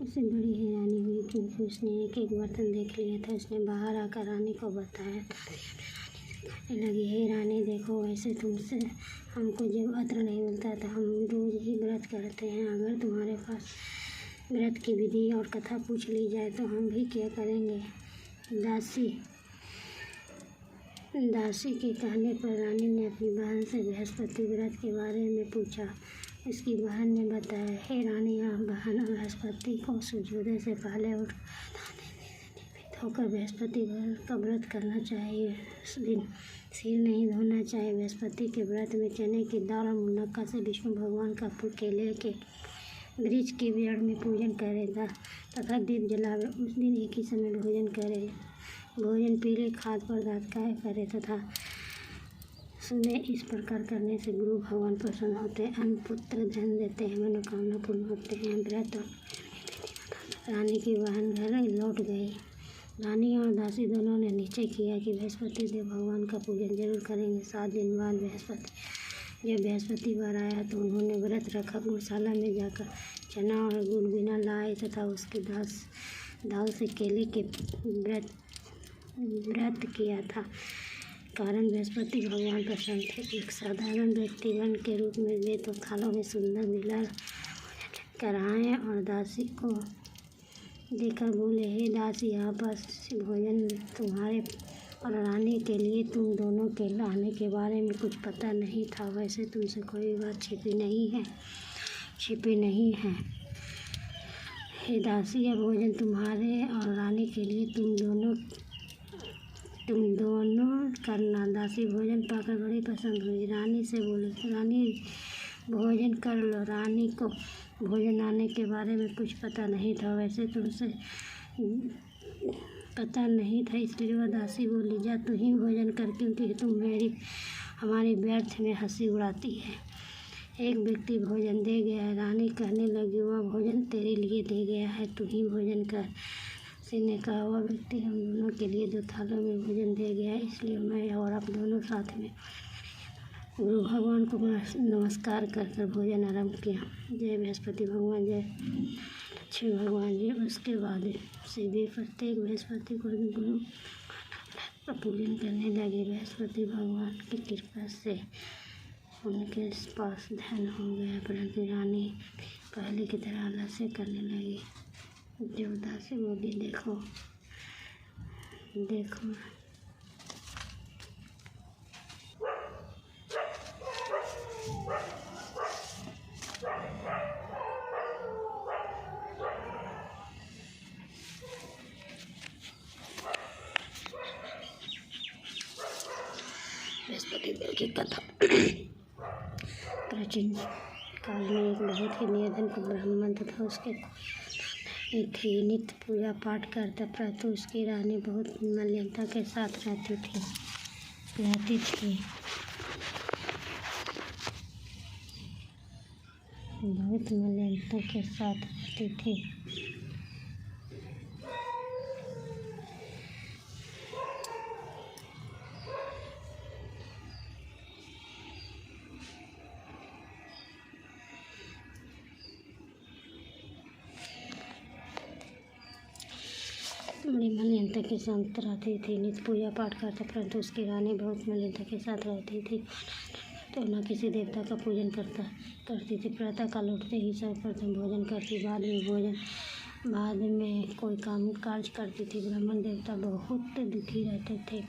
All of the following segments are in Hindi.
उसे बड़ी हैरानी हुई क्योंकि उसने एक बर्तन देख लिया था। उसने बाहर आकर रानी को बताया। कहने लगी, हे रानी, देखो, वैसे तुमसे हमको जब अत्र नहीं मिलता तो हम रोज ही व्रत करते हैं। अगर तुम्हारे पास व्रत की विधि और कथा पूछ ली जाए तो हम भी क्या करेंगे। दासी के कहने पर रानी ने अपनी बहन से बृहस्पति व्रत के बारे में पूछा। उसकी बहन ने बताया, हे रानी, आप बहन बृहस्पति को सूर्योदय से पहले उठ होकर बृहस्पति का व्रत करना चाहिए। उस दिन सिर नहीं धोना चाहिए। बृहस्पति के व्रत में चने की दाल और मुनक्का से विष्णु भगवान का केले के वृक्ष के पेड़ में पूजन करेगा तथा दीप जलावे। उस दिन एक ही समय भोजन करे। भोजन पीले खाद्य पदार्थ का करे तथा सुने। इस प्रकार करने से गुरु भगवान प्रसन्न होते हैं, अन्न पुत्र धन देते हैं, मनोकामना पूर्ण होते हैं। व्रत रानी की बहन घर लौट गई। रानी और दासी दोनों ने निश्चय किया कि बृहस्पति देव भगवान का पूजन जरूर करेंगे। 7 दिन बाद जब बृहस्पतिवार आया तो उन्होंने व्रत रखा। गौशाला में जाकर चना और गुड़ बिना लाए तथा उसके दाल से केले के व्रत किया था। कारण बृहस्पति भगवान प्रसन्न थे। एक साधारण व्यक्तिगण के रूप में वे तो थालों में सुंदर मिला कराए और दासी को देकर बोले, हे दासी, आपस भोजन तुम्हारे और रानी के लिए तुम दोनों के लाने के बारे में कुछ पता नहीं था। वैसे तुमसे कोई बात छिपी नहीं है। हे दासी, यह भोजन तुम्हारे और रानी के लिए तुम दोनों करना। दासी भोजन पाकर बड़ी पसंद हुई। रानी से बोले, रानी, भोजन कर लो। रानी को भोजन आने के बारे में कुछ पता नहीं था। वैसे तुमसे पता नहीं था, इसलिए वह दासी बोली, जा तू ही भोजन कर, क्योंकि तुम हमारी व्यर्थ में हंसी उड़ाती है। एक व्यक्ति भोजन दे गया है। रानी कहने लगी, वह भोजन तेरे लिए दे गया है, तू ही भोजन कर। दासी ने कहा, वह व्यक्ति हम दोनों के लिए 2 थालों में भोजन दे गया है, इसलिए मैं और आप दोनों साथ में गुरु भगवान को नमस्कार कर भोजन आरंभ किया। जय बृहस्पति भगवान, जय लक्ष्मी भगवान जी। उसके बाद से वे प्रत्येक बृहस्पति को गुरु का पूजन करने लगे। बृहस्पति भगवान की कृपा से उनके पास धन हो गया, परंतु रानी पहले की तरह आलस्य करने लगी। देवता से बोली, देखो बृहस्पति देव की कथा। प्राचीन काल में एक बहुत ही निर्धन ब्राह्मण तथा उसके थी। नित्य पूजा पाठ करता, परंतु उसकी रानी बहुत मलिनता के साथ रहती थी। बहुत मलिनता के साथ रहती थी। बड़ी मलिनता के साथ रहती थी। नित्य पूजा पाठ करता, परंतु उसकी रानी बहुत मलिनता के साथ रहती थी। तो न किसी देवता का पूजन करती थी। प्रातः काल उठते ही सर्वप्रथम भोजन करती, बाद में कोई काम काज करती थी। ब्राह्मण देवता बहुत दुखी रहते थे।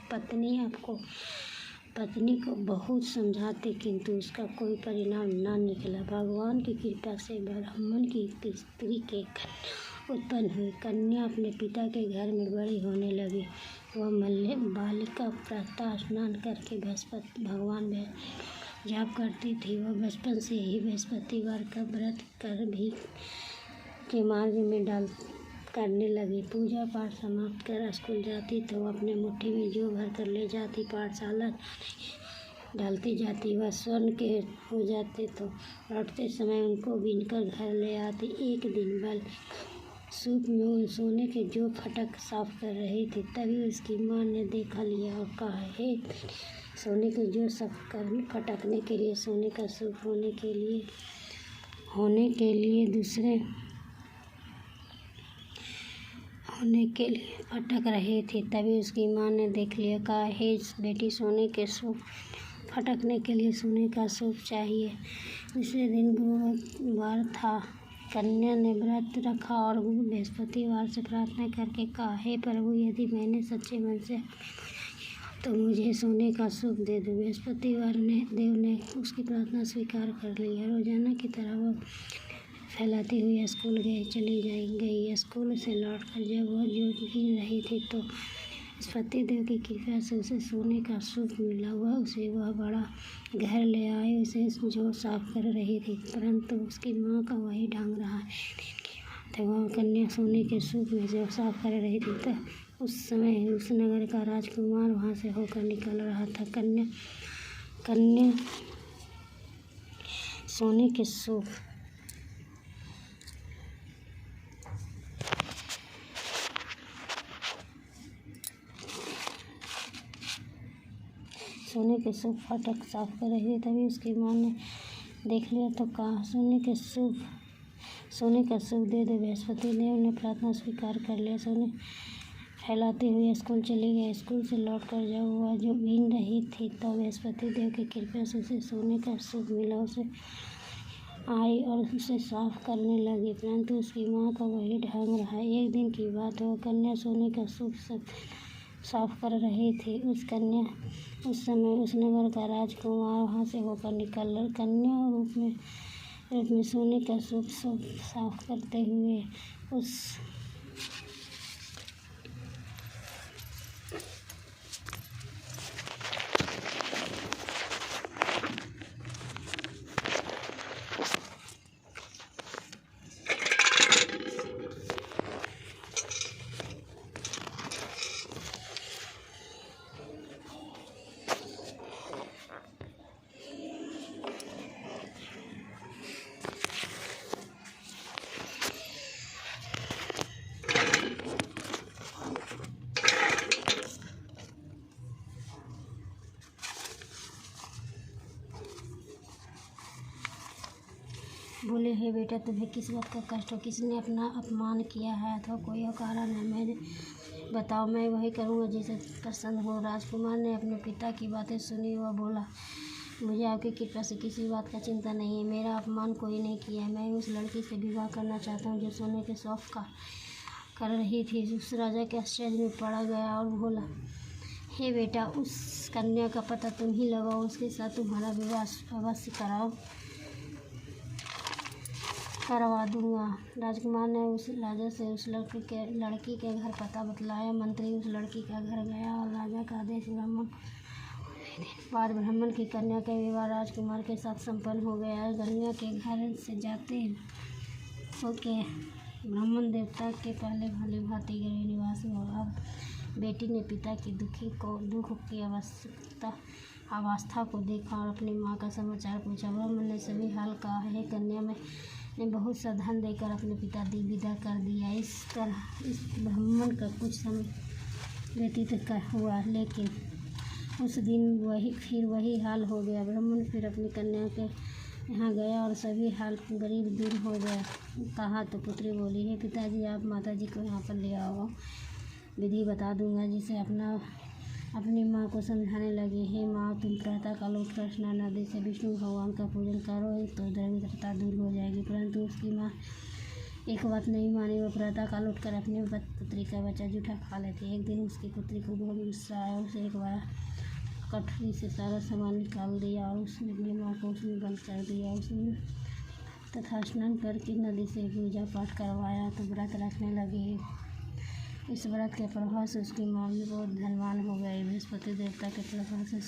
पत्नी को बहुत समझाते, किंतु उसका कोई परिणाम न निकला। भगवान की कृपा से ब्राह्मण की स्त्री के उत्पन्न हुई। कन्या अपने पिता के घर में बड़ी होने लगी। वह बालिका प्रातः स्नान करके भगवान जाप करती थी। वह बचपन से ही बृहस्पतिवार का व्रत कर भी के मार्ग में करने लगी। पूजा पाठ समाप्त कर स्कूल जाती तो अपने मुट्ठी में जो भर कर ले जाती, पाठशाला डालती जाती। वह स्वर्ण के हो जाते तो लौटते समय उनको बीनकर घर ले आती। एक दिन सूप में सोने के जो फटक साफ कर रही थी, तभी उसकी माँ ने देखा लिया और कहा, हे सोने के जो फटकने के लिए सोने का सूप होने के लिए दूसरे होने के लिए फटक रही थी। तभी उसकी माँ ने देख लिया। कहा, हे बेटी, सोने के सूप फटकने के लिए सोने का सूप चाहिए। दूसरे दिन गुरुवार था। कन्या ने व्रत रखा और बृहस्पतिवार से प्रार्थना करके कहा, हे प्रभु, यदि मैंने सच्चे मन से तो मुझे सोने का सूप दे दो। बृहस्पतिवार देव ने उसकी प्रार्थना स्वीकार कर लिया। रोजाना की तरह वह फैलाती हुई स्कूल चली गई। स्कूल से लौटकर जब वह जो गिन रही थी तो बृहस्पति देव की कृपा से उसे सोने का सूप मिला। वह बड़ा घर ले आए। उसे जो साफ कर रही थी, परंतु उसकी माँ का वही ढंग रहा। वह कन्या सोने के सूप में जो साफ कर रही थी तो उस समय उस नगर का राजकुमार वहाँ से होकर निकल रहा था। कन्या सोने के सूप फाटक साफ कर रही थी। तभी उसकी माँ ने देख लिया तो कहा, सोने का सूप दे दो। बृहस्पति देव ने प्रार्थना स्वीकार कर लिया। सोने फैलाती हुई स्कूल चली गई। स्कूल से लौटकर जब वह जो गिन रही थी तो बृहस्पति देव की कृपा से उसे सोने का सूप मिला। उसे आई और उसे साफ करने लगी, परंतु उसकी माँ का वही ढंग रहा। एक दिन की बात, वह कन्या सोने का सूप साफ कर रही थी। उस समय उस नगर का राजकुमार वहाँ से होकर निकल कन्या रूप में सोने का सूप साफ करते हुए उस बोले, हे बेटा, तुम्हें किस बात का कष्ट हो? किसने अपना अपमान किया है अथवा कोई और कारण है? मैं बताओ, मैं वही करूँगा जिसे पसंद हो। राजकुमार ने अपने पिता की बातें सुनी। वह बोला, मुझे आपकी कृपा से किसी बात का चिंता नहीं है। मेरा अपमान कोई नहीं किया है। मैं उस लड़की से विवाह करना चाहता हूँ जो सोने के सूप का कर रही थी। उस राजा के आश्चर्य में पड़ गया और बोला, हे बेटा, उस कन्या का पता तुम ही लगाओ। उसके साथ तुम्हारा विवाह अवश्य करवा दूंगा। राजकुमार ने उस राजा से उस लड़की के घर पता बतलाया। मंत्री उस लड़की का घर गया और राजा का आदेश ब्राह्मण की कन्या का विवाह राजकुमार के साथ संपन्न हो गया। कन्या के घर से जाते होके ब्राह्मण देवता के पहले भली भांति गृह निवास हुआ। बेटी ने पिता की दुख की अवस्था को देखा और अपनी माँ का समाचार पूछा। ब्राह्मण ने सभी हाल कहा। है कन्या ने बहुत सा धन देकर अपने पिता विदा कर दिया। इस तरह इस ब्राह्मण का कुछ समय व्यतीत हुआ, लेकिन उस दिन फिर वही हाल हो गया। ब्राह्मण फिर अपनी कन्या के यहाँ गया और सभी हाल गरीब दूर हो गया। कहा तो पुत्री बोली, हे पिताजी, आप माताजी को यहाँ पर ले आओ, विधि बता दूंगा। जिसे अपनी माँ को समझाने लगी, हे माँ, तुम प्रातःकाल उठकर स्नान आदि से विष्णु भगवान का पूजन करो तो दरिद्रता दूर हो जाएगी। परंतु उसकी माँ एक बात नहीं मानी। वह प्रातःकाल उठकर अपनी पुत्री का बच्चा जूठा खा लेती। एक दिन उसकी पुत्री को बहुत गुस्सा आया। उसे एक बार कटोरी से सारा सामान निकाल दिया और उसने अपनी माँ को उसमें बंद कर दिया। उसने तथा स्नान करके नदी से पूजा पाठ करवाया तो व्रत रखने लगी। इस व्रत के प्रभाव से उसकी माँ भी बहुत धनवान हो गई। बृहस्पति देवता के प्रभाव से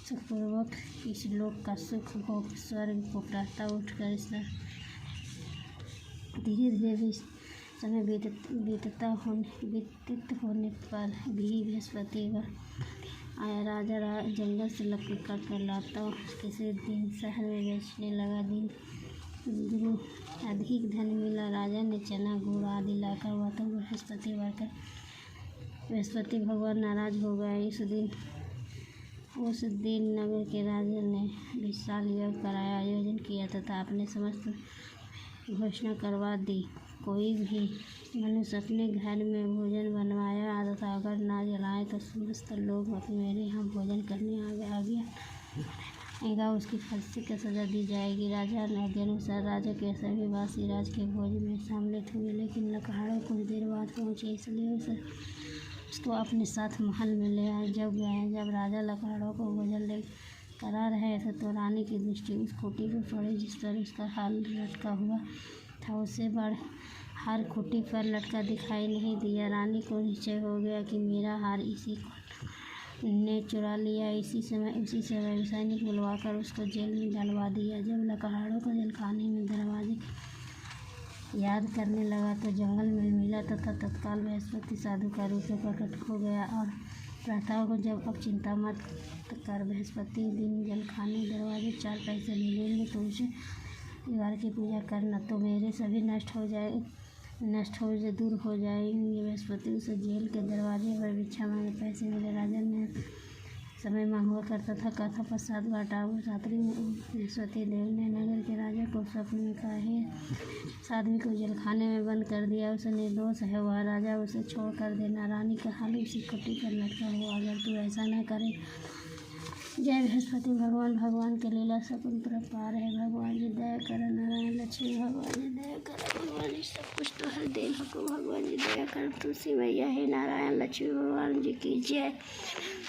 सुखपूर्वक इस लोक का सुख भोग स्वर्ग को प्रातः उठकर इस धीरे धीरे समय व्यतीत होने पर भी बृहस्पतिवार आया। राजा जंगल से लकड़ी काट कर लाता किसी दिन शहर में बेचने लगा। दिन अधिक धन मिला। राजा ने चना गुड़ आदि लाकर हुआ तो बृहस्पति भगवान नाराज हो गए। उस दिन नगर के राजा ने विशाल यज्ञ कराया आयोजन किया तथा अपने समस्त घोषणा करवा दी। कोई भी मनुष्य अपने घर में भोजन बनवाया तथा अगर ना जलाए तो समस्त लोग मेरे यहाँ भोजन करने आ गया उसकी फांसी की सजा दी जाएगी। राजा ने के अनुसार राजा के सभी वासी राज के भोज में सम्मिलित हुए, लेकिन लकड़हारे कुछ देर बाद पहुँचे, इसलिए उसको अपने साथ महल में ले आए। जब राजा लकड़हारों को भोजन ले करा रहे थे तो रानी की दृष्टि उस खूंटी पर पड़ी जिस पर उसका हार लटका हुआ था। उसे हार खूंटी पर लटका दिखाई नहीं दिया। रानी को निश्चय हो गया कि मेरा हार इसी ने चुरा लिया। उसी समय सैनिक बुलवाकर उसको जेल में डलवा दिया। जब लकड़हारों को जेलखाने में दरवाजे याद करने लगा तो जंगल में मिला तथा तत्काल बृहस्पति साधु का रूप में प्रकट हो गया और प्रार्थना को जब अब चिंता मत कर, बृहस्पति दिन जलखाने दरवाजे 4 पैसे ले लेंगे तो उसे दीवार की पूजा करना, तो मेरे सभी दूर हो जाएंगे। बृहस्पति उसे जेल के दरवाजे पर भिक्षा मांगे पैसे मिले। राजा ने समय मांगा करता था। कथा पश्चात रात्रि में बृहस्पति देव ने नगर के राजा को स्वप्न में कहा, हे इस आदमी को जेलखाने में बंद कर दिया, उसे निर्दोष है, वह राजा उसे छोड़ कर देना। रानी का हाल उसी खूंटी पर लटका हुआ, अगर तू ऐसा न करे। जय बृहस्पति भगवान के लीला सकुन पार है। भगवान जी दया कर, नारायण लक्ष्मी भगवान जी दया कर, भगवान जी सब कुछ तो हर देन हमको, भगवान जी दया कर, तुलसी मैया है, नारायण लक्ष्मी भगवान जी की जय,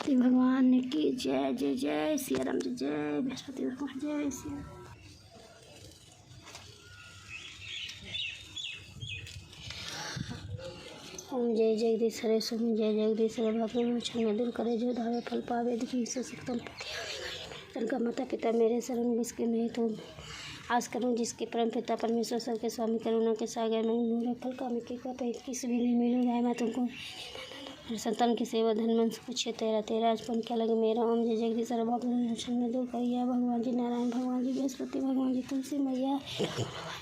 भगवान की जय। जय जय सिया राम, जय बृहस्पति भगवान, जय सिया। ओम जय जगदीश हरे स्वामी, जय जगदीश हरे भगवान क्षण दूर करे जो धावे फल पावे दुखी से सकतम तनका माता पिता मेरे शरण जिसके नहीं तो आस करूं, जिसके परम पिता परमेश्वर सबके स्वामी करुणा के सागर में नूर फल का मिट्टी का पैत किस भी नहीं मिलूँ गाय मैं तुमको संतान की सेवा धन मन से पूछे तेरा अर्पण क्या लगे मेरा। ओम जय जगदीश हरे भगवान क्षण में दूर करिया, भगवान जी नारायण, भगवान जी बृहस्पति, भगवान जी तुलसी मैया,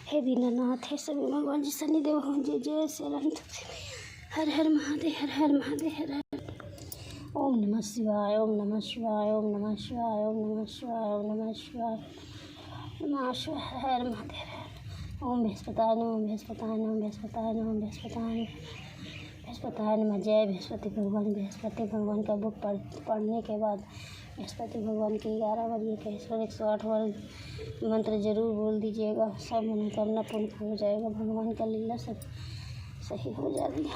हे दीनानाथ, हे सभी भगवान जी शनिदेव, भगवान जी जय श्री राम, हर हर महादेव, हर हर महादेव, हर हर। ओम नमः शिवाय, ओम नमः शिवाय, ओम नमः शिवाय, ओम नमः शिवाय, ओम नमः शिवाय, नमः शिवाय, हर हर महादेव। ओम बृहस्पताय नमः, ओम बृहस्पताय नमः, बृहस्पताय नमः, बृहस्पताय नमः। जय बृहस्पति भगवान। बृहस्पति भगवान का बुक पढ़ने के बाद बृहस्पति भगवान के 11 बार 108 बार मंत्र जरूर बोल दीजिएगा, सब मनोकामना पूर्ण हो जाएगा, भगवान का लीला सब सही हो जाएगी।